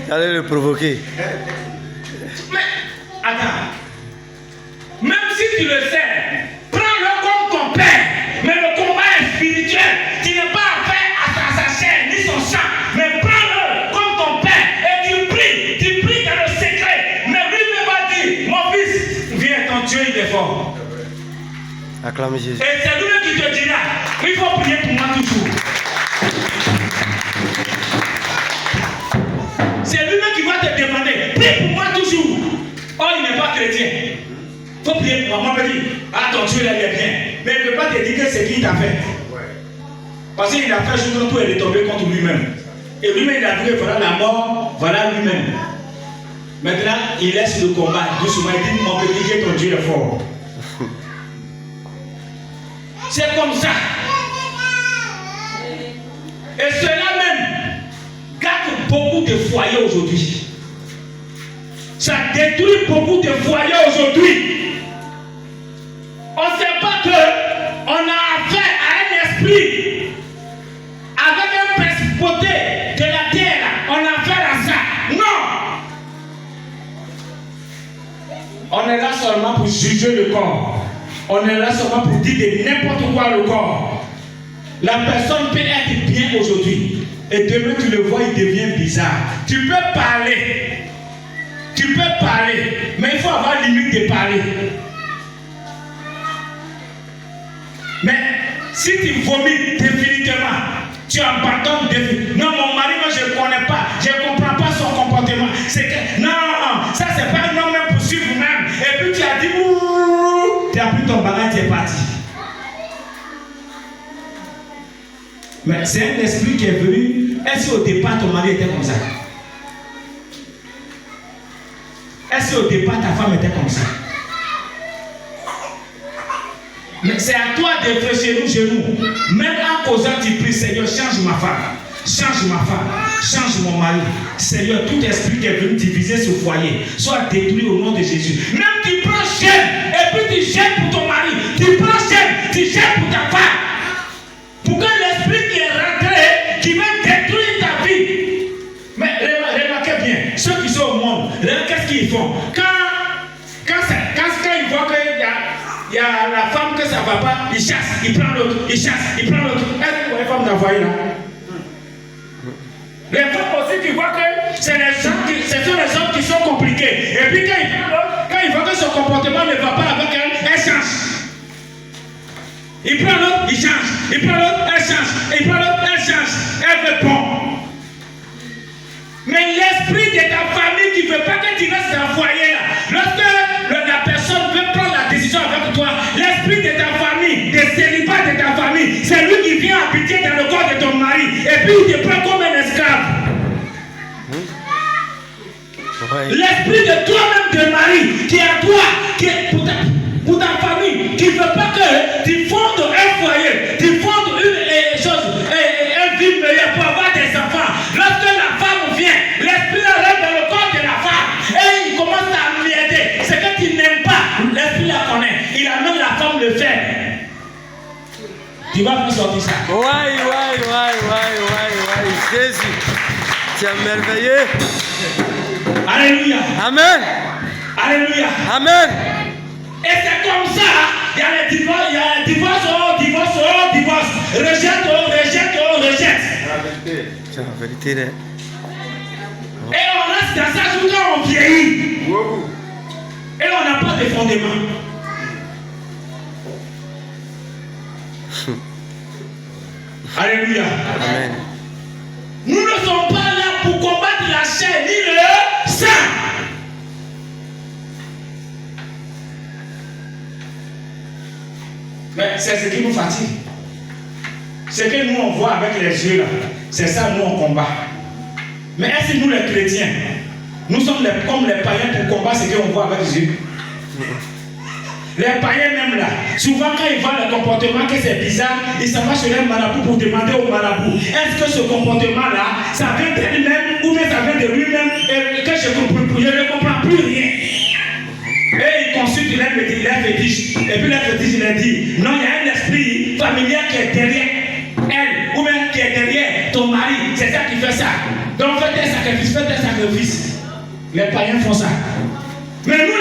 Allez le provoquer. Mais, attends. Même si tu le sais, prends-le comme ton père. Mais le combat est spirituel. Tu n'es pas affaire à sa chair ni son sang. Mais prends-le comme ton père. Et tu pries dans le secret. Mais lui-même va dire, mon fils, viens, ton Dieu, il est fort. Acclamez Jésus. Et c'est lui qui te dira, il faut prier pour moi toujours. C'est lui-même qui va te demander, prie pour moi toujours. Oh, il n'est pas chrétien. Il faut prier pour moi. Moi, je dis, ah, ton Dieu, là, il est bien. Mais il ne peut pas te dire que c'est qui t'a fait. Parce qu'il a fait jour tout, il est tombé contre lui-même. Et lui-même, il a trouvé, voilà la mort, voilà lui-même. Maintenant, il laisse le combat. Doucement, il dit, mon petit, que ton Dieu est fort. C'est comme ça. Et cela même gâte beaucoup de foyers aujourd'hui. Ça détruit beaucoup de foyers aujourd'hui. On ne sait pas qu'on a affaire à un esprit avec un principauté de la terre. On a affaire à ça. Non. On est là seulement pour juger le corps. On est là seulement pour dire de n'importe quoi le corps. La personne peut être bien aujourd'hui. Et demain tu le vois, il devient bizarre. Tu peux parler. Tu peux parler. Mais il faut avoir limite de parler. Mais si tu vomis définitivement, tu abandonnes définitivement. Non, mon mari, moi je ne connais pas. Je ne comprends pas son comportement. C'est que, non, ça c'est pas un homme même pour suivre vous-même. Et puis tu as dit, ouh, tu as pris ton bagage, tu es parti. Mais c'est un esprit qui est venu. Est-ce qu'au départ ton mari était comme ça? Est-ce qu'au départ ta femme était comme ça? Mais c'est à toi de fléchir nos genoux. Même en causant, tu pries, Seigneur, change ma femme. Change ma femme. Change mon mari. Seigneur, tout esprit qui est venu diviser ce foyer soit détruit au nom de Jésus. Même tu prends chaîne et puis tu gênes pour ton mari. Tu prends chaîne, tu gênes pour ta femme. Pour que l'esprit qui est rentré, qui va détruire ta vie. Mais remarquez bien, ceux qui sont au monde, qu'est-ce qu'ils font? Quand ils voient qu'il y a la femme que ça ne va pas, ils chassent, ils prennent l'autre, ils chassent, ils prennent l'autre. Est-ce que vous voyez les femmes d'envoyer là? Les femmes aussi qui voient que ce sont les hommes qui sont compliqués. Et puis quand ils voient que son comportement ne va pas avec elle, elles changent. Il prend l'autre, il change. Il prend l'autre, elle change. Il prend l'autre, elle change. Elle répond. Mais l'esprit de ta famille qui ne veut pas que tu restes dans le foyer là, lorsque la personne veut prendre la décision avec toi, l'esprit de ta famille, des célibats de ta famille, c'est lui qui vient habiter dans le corps de ton mari. Et puis il te prend comme un esclave. L'esprit de toi-même de mari qui est à toi, qui est pour ta famille, qui ne veut pas que tu fondes un foyer, tu fondes une vie meilleure pour avoir des enfants. Lorsque la femme vient, l'esprit rentre dans le corps de la femme et il commence à m'aider. Ce que tu n'aimes pas, l'esprit la connaît. Il amène la femme le faire. Tu vas plus sortir ça. Ouais. Jésus, tu es merveilleux. Alléluia. Amen. Alléluia. Amen. Et c'est comme ça, il y a les divorces, divorce, rejette. C'est la vérité. Et on reste dans ça jusqu'à on vieillit. Et on n'a pas de fondement. Alléluia. Amen. Nous ne sommes pas là pour combattre la chair ni le sang. Mais c'est ce qui nous fatigue. Ce que nous on voit avec les yeux là, c'est ça nous on combat. Mais est-ce que nous les chrétiens, nous sommes comme les païens pour combattre ce qu'on voit avec les yeux? Les païens même là, souvent quand ils voient le comportement que c'est bizarre, ils s'en vont chez un marabout pour demander au marabout, est-ce que ce comportement là, ça vient de lui-même ou bien ça vient de lui-même et que je ne comprends plus rien. Et il consulte leur fétiche. Et puis leur fétiche il a dit, non, il y a un esprit familial qui est derrière elle, ou même qui est derrière ton mari, c'est ça qui fait ça. Donc faites un sacrifice, faites un sacrifice. Les païens font ça. Mais nous,